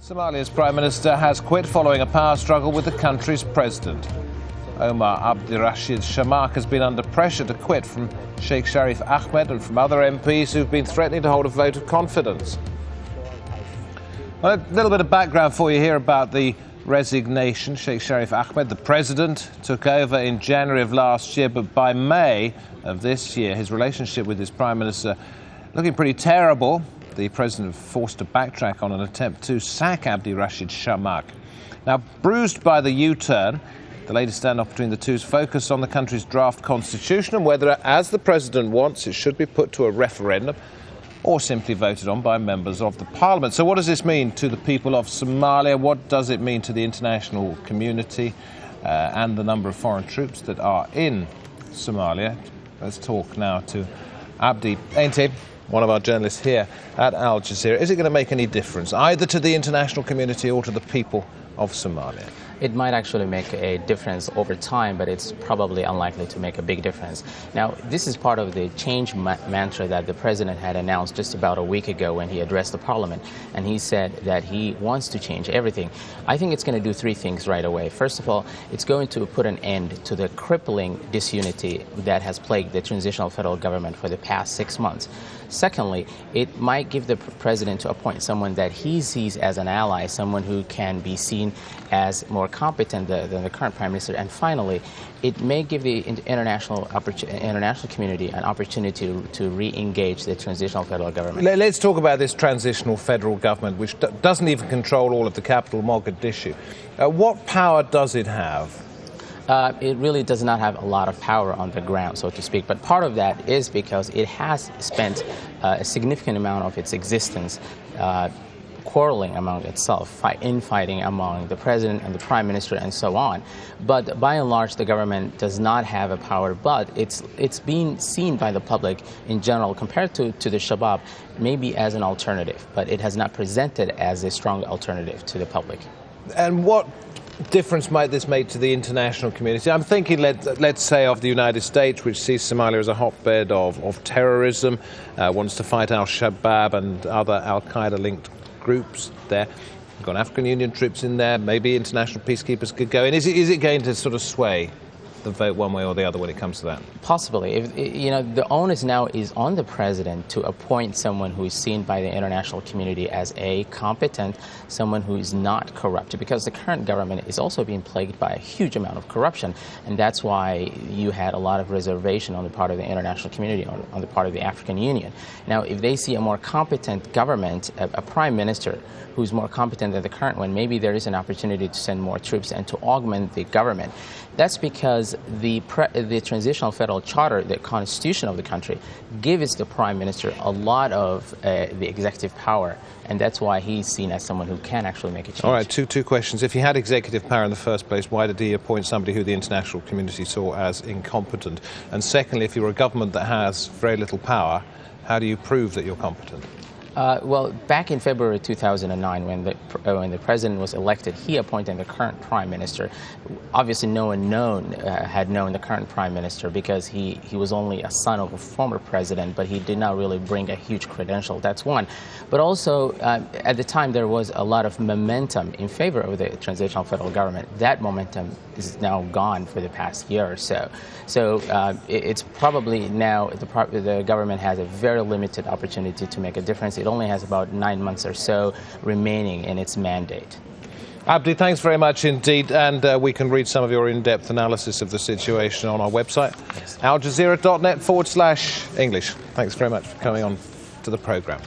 Somalia's Prime Minister has quit following a power struggle with the country's president. Omar Abdirashid Sharmarke has been under pressure to quit from Sheikh Sharif Ahmed and from other MPs who've been threatening to hold a vote of confidence. Well, a little bit of background for you here about the resignation. Sheikh Sharif Ahmed, the president, took over in January of last year, but by May of this year, his relationship with his Prime Minister looking pretty terrible. The president forced to backtrack on an attempt to sack Abdirashid Sharmarke. Now, bruised by the U-turn, the latest standoff between the two is focused on the country's draft constitution and whether, as the president wants, it should be put to a referendum or simply voted on by members of the parliament. So what does this mean to the people of Somalia? What does it mean to the international community and the number of foreign troops that are in Somalia? Let's talk now to Abdi Aynte, one of our journalists here at Al Jazeera. Is it going to make any difference, either to the international community or to the people of Somalia? It might actually make a difference over time, but it's probably unlikely to make a big difference. Now, this is part of the change mantra that the president had announced just about a week ago when he addressed the parliament, and he said that he wants to change everything. I think it's going to do three things right away. First of all, it's going to put an end to the crippling disunity that has plagued the transitional federal government for the past 6 months. Secondly, it might give the president to appoint someone that he sees as an ally, someone who can be seen as more competent than the current prime minister. And finally, it may give the international community an opportunity to re-engage the transitional federal government. Let's talk about this transitional federal government, which doesn't even control all of the capital, Mogadishu. What power does it have? It really does not have a lot of power on the ground, so to speak. But part of that is because it has spent a significant amount of its existence quarreling among itself, infighting among the president and the prime minister and so on. But by and large, the government does not have a power, but it's being seen by the public in general, compared to the Shabab, maybe as an alternative, but it has not presented as a strong alternative to the public. And what difference might this make to the international community? I'm thinking, let's say, of the United States, which sees Somalia as a hotbed of terrorism, wants to fight al-Shabaab and other al-Qaeda-linked groups there. We've got African Union troops in there, maybe international peacekeepers could go in. Is it going to sort of sway the vote one way or the other when it comes to that? Possibly. The onus now is on the president to appoint someone who is seen by the international community as a competent, someone who is not corrupt, because the current government is also being plagued by a huge amount of corruption, and that's why you had a lot of reservation on the part of the international community, on the part of the African Union. Now, if they see a more competent government, a prime minister who's more competent than the current one, maybe there is an opportunity to send more troops and to augment the government. That's because the transitional federal charter, the constitution of the country, gives the prime minister a lot of the executive power, and that's why he's seen as someone who can actually make a change. All right, two questions. If he had executive power in the first place, why did he appoint somebody who the international community saw as incompetent? And secondly, if you're a government that has very little power, how do you prove that you're competent? Well, back in February 2009, when the president was elected, he appointed the current prime minister. Obviously, no one had known the current prime minister because he was only a son of a former president, but he did not really bring a huge credential. That's one. But also, at the time, there was a lot of momentum in favor of the transitional federal government. That momentum is now gone for the past year or so. So it's probably now the government has a very limited opportunity to make a difference. It only has about 9 months or so remaining in its mandate. Abdi, thanks very much indeed, and we can read some of your in-depth analysis of the situation on our website, yes. aljazeera.net/English. Thanks very much for coming on to the programme.